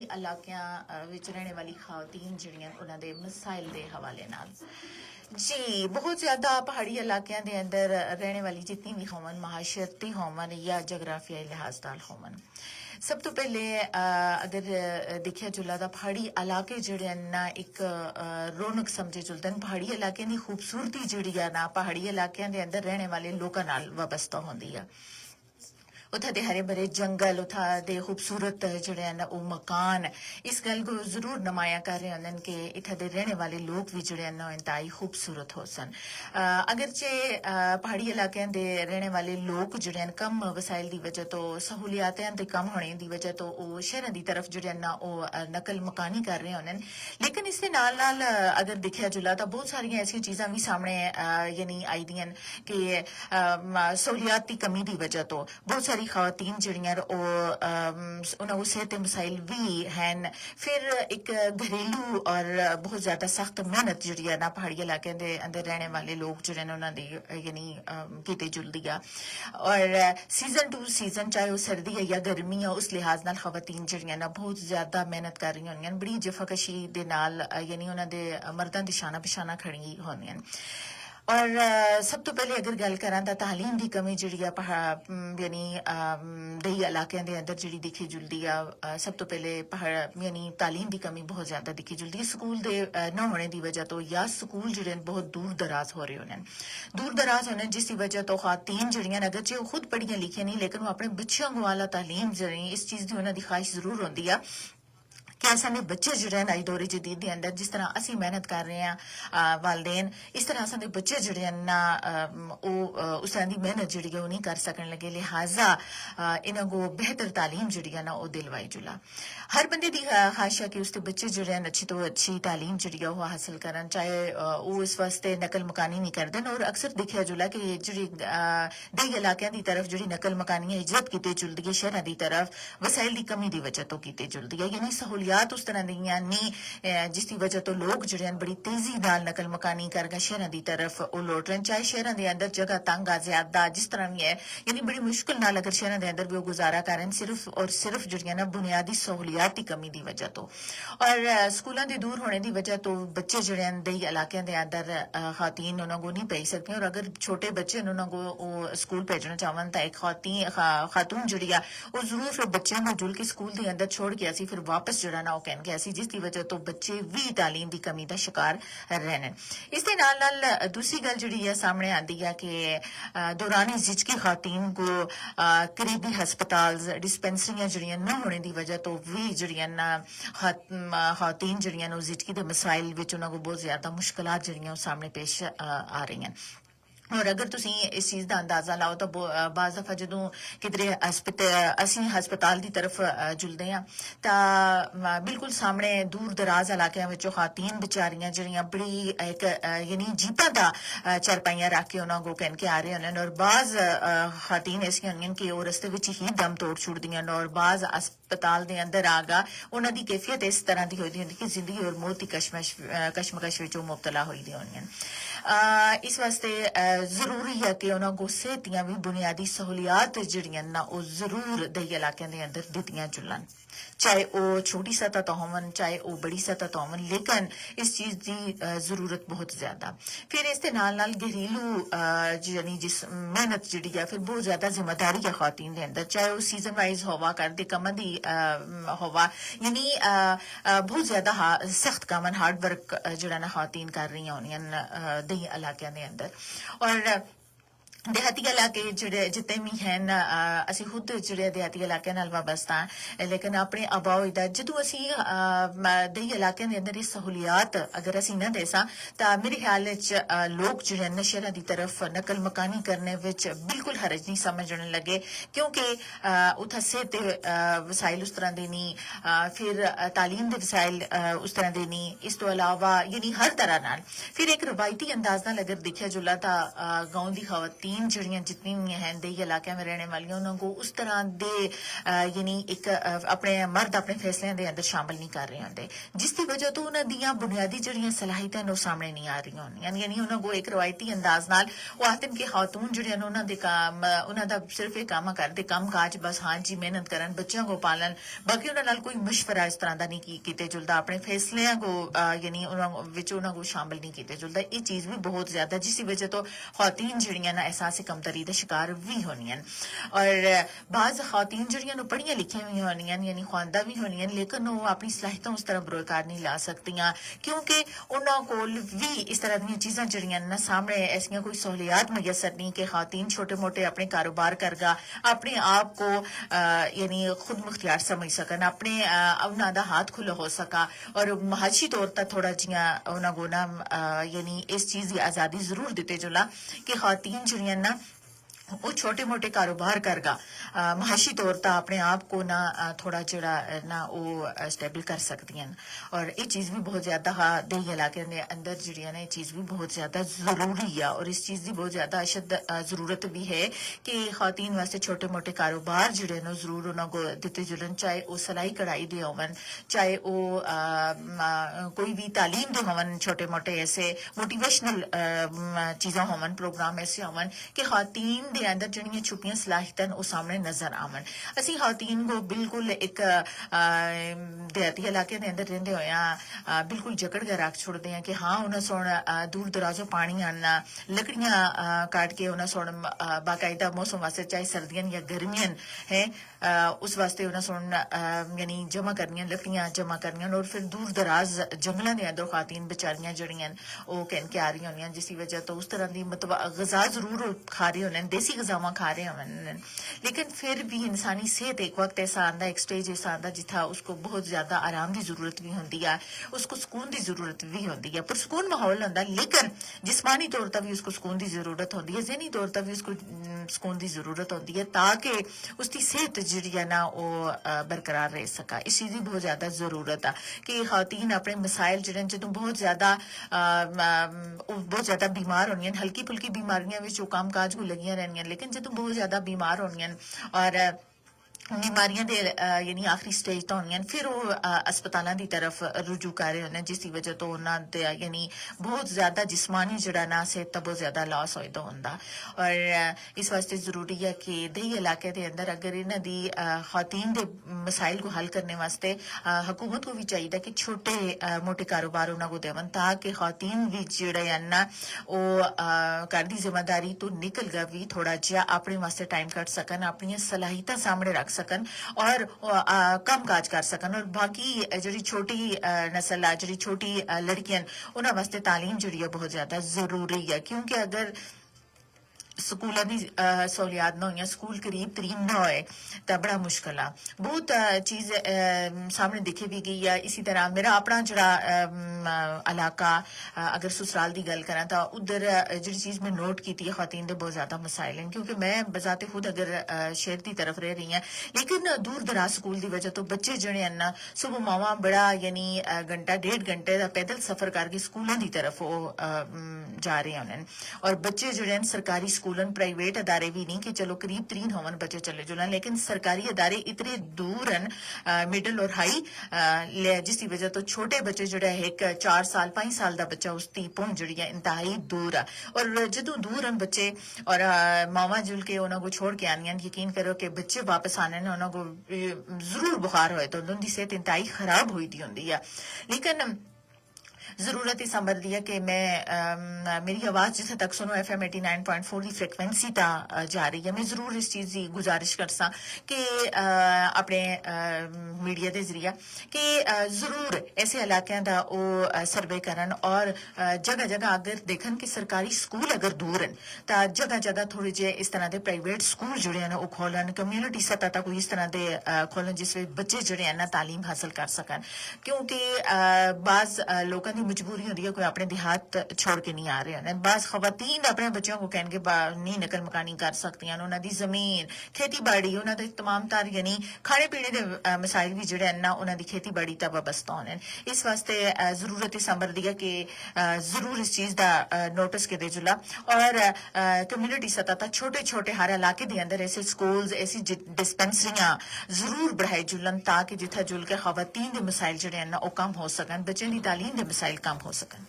ਇਲਾਕਿਆਂ ਵਿੱਚ ਰਹਿਣੇ ਵਾਲੀ ਖਾਤੀਨ ਜਿਹੜੀਆਂ ਉਹਨਾਂ ਦੇ ਮਸਾਇਲ ਦੇ ਹਵਾਲੇ ਨਾਲ ਜੀ ਬਹੁਤ ਜ਼ਿਆਦਾ ਪਹਾੜੀ ਇਲਾਕਿਆਂ ਦੇ ਅੰਦਰ ਰਹਿਣੇ ਵਾਲੀ ਜਿੰਨੀ ਵੀ ਹੋਵਨ ਮਾਸ਼ਰਤੀ ਹੋਵਨ ਜਾਂ ਜਗਰਾਫੀਆਈ ਲਿਹਾਜ਼ ਨਾਲ ਹੋਵਨ ਸਭ ਤੋਂ ਪਹਿਲੇ ਅਗਰ ਦੇਖਿਆ ਜੁਲਾ ਤਾਂ ਪਹਾੜੀ ਇਲਾਕੇ ਜਿਹੜੇ ਨਾ ਇੱਕ ਰੌਣਕ ਸਮਝੇ ਜੁਲਦੇ ਹਨ ਪਹਾੜੀ ਇਲਾਕਿਆਂ ਦੀ ਖੂਬਸੂਰਤੀ ਜਿਹੜੀ ਆ ਨਾ ਪਹਾੜੀ ਇਲਾਕਿਆਂ ਦੇ ਅੰਦਰ ਰਹਿਣੇ ਵਾਲੇ ਲੋਕਾਂ ਨਾਲ ਵਾਬਸਤਾ ਹੁੰਦੀ ਆ उत्थै दे हरे भरे जंगल उत्थै दे खूबसूरत जेह्ड़े हैन ओह् मकान इस गल्ल को जरूर नमाया कर रहे होंदे कि इत्थै दे रहने वाले लोग भी जेह्ड़े हैन इंतहाई खूबसूरत होसन अगरचे पहाड़ी इलाकें दे रहने वाले लोग जेह्ड़े हैन कम वसाइल दी वजह तो सहूलियातें दे कम होने दी वजह तो ओह् शहरां दी तरफ जेह्ड़े हैन ओह् नकल मकानी कर रहे होंदे लेकिन इसदे नाल नाल अगर दिक्खेआ जुला तां बहुत सारियां ऐसियां चीजां भी सामने यानी आई दियां कि सहूलियात दी कमी दी वजह तो बहुत सारी खातन जड़ियां उन्होंने सेहत मसाइल भी हैं फिर एक घरेलू और बहुत ज्यादा सख्त मेहनत जी है ना पहाड़ी इलाके के अंदर रहने वाले लोग जो उन्होंने यानी किते जुलदी आ और सीजन टू सीजन चाहे वह सर्दी है या गर्मी है उस लिहाज नाल खवातीन जड़ियां ना बहुत ज्यादा मेहनत कर रही होंगी बड़ी जफाकशी दे नाल यानी उन्होंने मर्दां दी शाना पछाना खड़ी होंगी और सब तो पहले अगर गल करा तो तालीम की कमी जी यानी दही इलाकों के अंदर जी दिखी जुलती है सब तो पहले यानी तालीम की कमी बहुत ज्यादा दिखी जुलती है स्कूल के न होने की वजह तो या स्कूल जो बहुत दूर दराज हो रहे होने दूर दराज होने जिसकी वजह तो खातन जड़ियां अगरचे खुद पढ़िया लिखिया नहीं लेकिन वो अपने बच्चों को वाला तालीम जी इस चीज़ की उन्होंने ख्वाहिश जरूर होती है कि असाने बच्चे जो हैं आई दौरे जदीद के अंदर जिस तरह असी मेहनत कर रहे हैं वालदेन इस तरह असाने बच्चे जोड़े हैं ना उस तरह की मेहनत जी है नहीं कर सकने लगे लिहाजा इन्हों को बेहतर तालीम जी है ना वो दिलवाई जुला हर बंदे की ख्वाहिश है कि उसके बच्चे जो हैं अच्छी तो अच्छी तालीम जी है वो हासिल करन चाहे वो इस वास्ते नकल मकानी नहीं करते और अक्सर देखा जुला कि जी दही इलाकों की तरफ जी नकल मकानी हिजरत की जुलदी है शहर की तरफ वसाइल की कमी की वजह तो की जुलदी है यानी सहूलियत उस तरह दियां नहीं जिसकी वजह तो लोग जो बड़ी तेजी नाल नकल मकानी करके शहर की तरफ वो लौट रहे हैं चाहे शहर के अंदर जगह तंग आ ज्यादा जिस तरह भी है यानी बड़ी मुश्किल नाल अगर शहर के अंदर भी वो गुजारा करें सिर्फ और सिर्फ जो ना बुनियादी सहूलियात की कमी की वजह तो और स्कूलों के दूर होने की वजह तो बच्चे जोड़े दही इलाकों के अंदर खातन उन्होंने नहीं भेज सकती और अगर छोटे बच्चे उन्होंने स्कूल भेजना चाहन तो एक खातून जी वो जरूर फिर बच्चों को जुल के स्कूल के अंदर छोड़ के फिर वापस जो ना कह गया जिसकी वजह तो बच्चे भी तालीम की कमी का शिकार रहने इसके नाल दूसरी गल जी है सामने आती है कि दौरानी जिचकी खातन को करीबी हस्पताल डिस्पेंसरियां जड़ियां न होने की वजह तो भी जड़ियां खातन जड़ियां जिचकी के मसाइल उन्होंने को बहुत ज्यादा मुश्किलात जड़ियां सामने पेश आ रही हैं और अगर तुसी इस चीज़ का अंदाजा लाओ तो बाज़ दफा जो किधरे असी हस्पताल की तरफ जुलते हैं तो बिल्कुल सामने दूर दराज इलाकों में खातन बेचारियां जड़ियां बड़ी एक यानी जीपां का चरपाइयां रख के उन्होंने को कह के आ रहे होने और बाज़ खातन ऐसियां होंगी कि वो रस्ते में ही दम तोड़ छुड़दियां और बाज़ अस्पताल के अंदर आगा उन्होंने कैफियत इस तरह की होती होंगी कि जिंदगी और मौत की कशमकश में मुबतला हुई होंगी इस वास्ते जरूरी है कि उन्होंने सेहत दियां भी बुनियादी सहूलियात जड़ियां ना वो जरूर दही इलाकों के अंदर दित्तियां जुलन चाहे वो छोटी सतह तो होवन चाहे वो बड़ी सतह तो होवन लेकिन इस चीज की जरूरत बहुत ज्यादा फिर इसके नाल नाल घरेलू यानी जिस मेहनत जी है फिर बहुत ज्यादा जिम्मेदारी है खातन के अंदर चाहे वो सीजन वाइज होवा करते कम की होवा यानी बहुत ज्यादा सख्त कम हार्ड वर्क जरा ना खातन कर रही होनी दही इलाकों के अंदर और देहाती इलाके जोड़े जितने भी हैं असी खुद जोड़े देहाती इलाके नाल वाबस्ता हैं लेकिन अपने अबाओ जो असी दही इलाके के अंदर सहूलियात अगर असी न देसा तो मेरे ख्याल लोग जो शहर की तरफ नकल मकानी करने बिल्कुल हरज नहीं समझने लगे क्योंकि उत्थे सेहत वसाइल उस तरह के नहीं फिर तालीम के वसाइल उस तरह के नहीं इस तो अलावा यानी हर तरह नाल फिर एक रवायती अंदाज नाल अगर देखा जुला तो गाँव की खवाती खातन जड़ियां जितनी भी हैं देही इलाके में रहने वाली उनको उस तरह दे यानी एक अपने मर्द अपने फैसलों के अंदर शामिल नहीं कर रहे होंगे जिसकी वजह तो उन्होंने बुनियादी जड़ियां सलाहियतां वो सामने नहीं आ रही होंगी यानी उन्होंने एक रवायती अंदाज नाल वो आखते हैं कि खातून जड़ियां उन्होंने काम उन्होंने सिर्फ एक काम करते कम काज बस हाँ जी मेहनत करन बच्चों को पालन बाकी उन्होंने कोई मशवरा इस तरह का नहीं किते जुलता अपने फैसलों को यानी उन्होंने शामिल नहीं किते जुलता ये चीज भी बहुत ज्यादा जिसकी वजह तो खातन जड़ियां ना एहसास कमतरी का शिकार भी होनी और बाज खातन जड़ियां पढ़िया लिखिया भी होनी यानी ख्वानदा भी होनी लेकिन वो अपनी सलाहियतां उस तरह बरोकार नहीं ला सकती क्योंकि उन्होंने कोल भी इस तरह दी चीज़ां जड़ियां ना सामने ऐसियां कोई सहूलियात मुयसर नहीं कि खातन छोटे मोटे अपने कारोबार करगा अपने आप को यानी खुद मुख्तियार समझ सकन अपने उन्हों का हाथ खुला हो सका और महाशी तौर पर थोड़ा जिया उन्होंने ना यानी इस चीज़ की आज़ादी जरूर देते जुला कि खातन जड़ियां ना वो छोटे मोटे कारोबार करगा महाशी तौर पर अपने आप को ना थोड़ा जड़ा ना वो स्टेबल कर सकती हैं और ये चीज़ भी बहुत ज़्यादा देही इलाके के अंदर जी ना ये चीज़ भी बहुत ज़्यादा ज़रूरी है और इस चीज़ की बहुत ज़्यादा अशद ज़रूरत भी है कि खातन वास्ते छोटे मोटे कारोबार जोड़े ना जरूर उन्होंने दिते जुलन चाहे वो सिलाई कढ़ाई दे होवन चाहे वो कोई भी तालीम दे होवन छोटे मोटे ऐसे मोटिवेशनल चीज़ां होवन प्रोग्राम ऐसे होवन कि खातन दे अंदर जड़ियां छुपियां सलाहियतां वो सामने नजर आवन असी खातन को बिल्कुल एक देहाती इलाके के अंदर रहंदे होया बिल्कुल जकड़ के रख छोड़ते हैं कि हाँ उन्हें सुन दूर दराजों पानी आना लकड़ियां काट के उन्हें सुन बाकायदा मौसम वास्ते चाहे सर्दियां या गर्मियां है उस वास्ते उन्हें सुन यानी जमा करनियां लकड़ियां जमा करनियां और फिर दूर दराज जंगलों के अंदर खातन बेचारियां जड़ियां वो कहन के आ रही होनी जिसकी वजह तो उस तरह की मतलब गजा जरूर खा रहे होने देसी गजावां खा रहे होने लेकिन फिर भी इंसानी सेहत एक वक्त ऐसा आंदा एक स्टेज ऐसा आंदा जिथा उसको बहुत ज्यादा आराम की जरूरत भी होंगी है उसको सुकून की जरूरत भी होंगी है पुरसकून माहौल होंगे लेकिन जिस्मानी तौर पर भी उसको सुकून की जरूरत होती है जहनी तौर पर भी उसको सुकून की जरूरत होती है ताकि उसकी सेहत जी है ना वो बरकरार रह सका इस चीज़ की बहुत ज्यादा जरूरत है कि खातन अपने मसाइल जो जो बहुत ज्यादा बीमार होनी हल्की फुल्की बीमारियां वो काम काज को लगियां रहनियां लेकिन जो बहुत ज्यादा बीमार होनियां और बीमारियां दे यानी आखिरी स्टेज तो होनी फिर वो अस्पतालों की तरफ रुजू कर रहे होने जिसकी वजह तो उन्होंने यानी बहुत ज्यादा जिस्मानी जड़ा ना सेहत का बहुत ज्यादा लॉस होता होंगे और इस वास्ते जरूरी है कि देही इलाके के अंदर अगर इन्हों की खातन के मसाइल को हल करने वास्ते हुकूमत को भी चाहिए कि छोटे मोटे कारोबार उन्होंने को देवन ताकि खातन भी जोड़े ना वो घर की जिम्मेदारी तो निकल कर भी थोड़ा जहा अपने वास्ते टाइम कट सकन अपन सलाहियतां सामने रख सकन और काम काज कर सकन और बाकी जी छोटी नस्ल है जी छोटी लड़कियां उन्होंने वास्ते तालीम जी बहुत ज्यादा जरूरी है क्योंकि अगर स्कूलों की सहूलियात ना हो स्कूल करीब तरीन ना होए तो बड़ा मुश्किल है बहुत चीज सामने दिखे भी गई है इसी तरह मेरा अपना जड़ा इलाका अगर ससुराल की गल करा तो उधर जी चीज मैं नोट की खातन के बहुत ज्यादा मसाइल हैं क्योंकि मैं बजाते खुद अगर शहर की तरफ रह रही हैं लेकिन दूर दराज स्कूल की वजह तो बच्चे जड़े हैं ना सुबह मावा बड़ा यानी घंटा डेढ़ घंटे का पैदल सफर करके स्कूलों की तरफ वो जा रहे होने और बच्चे जड़े सरकारी स्कूल प्राइवेट अदारे भी नहीं कि चलो करीब तरीन होवन बच्चे चले जुलन लेकिन सरकारी अदारे इतने दूर हैं मिडल और हाई जिसकी वजह तो छोटे बच्चे जोड़े एक 4 साल 5 साल का बच्चा उसकी पहुंच जी है इंतहाई दूर है और जो दूर हैं बच्चे और मावा जुल के उन्होंने को छोड़ के आनी यकीन करो कि बच्चे वापस आने उन्होंने को जरूर बुखार होए तो उनकी सेहत इंतहाई खराब हुई दी होंगी है लेकिन जरूरत इस अमर दी है कि मैं मेरी आवाज जिथे तक सुनो FM 89.4 की फ्रिक्वेंसी ता जा रही है मैं जरूर इस चीज की गुजारिश कर सा कि अपने मीडिया के जरिए कि जरूर ऐसे इलाकों का वो सर्वे करन और जगह जगह अगर देखन कि सरकारी स्कूल अगर दूर हैं तो जगह जगह थोड़े जे इस तरह के प्राइवेट स्कूल जोड़े हैं वो खोलन कम्यूनिटी सतह तक कोई इस तरह के खोलन जिस बच्चे जोड़े हैं ना तालीम हासिल कर सकन क्योंकि बाज लोगों की मजबूरी होती है, कोई अपने देहात छोड़ के नहीं आ रहे हैं। बास खवातीन अपने बच्चों को कहने के बाद नहीं नकल मकानी कर सकती हैं, उन्होंने दी जमीन खेतीबाड़ी उन्होंने तमाम तार यानी खाने पीने के मसाइल भी जड़े ना उन्होंने खेतीबाड़ी तक वाबस्ता होने। इस वास्ते जरूरत इस अमर दी है कि जरूर इस चीज का नोटिस के दे जुला और कम्युनिटी सतह तक छोटे छोटे हर इलाके के अंदर ऐसे स्कूल्स ऐसी डिस्पेंसरियां जरूर बढ़ाई जुलन ताकि जिथे जुल के खवातीन के मसाइल जड़े ना वो कम हो सकन, बच्चों की तालीम के मसाइल कम हो सकन।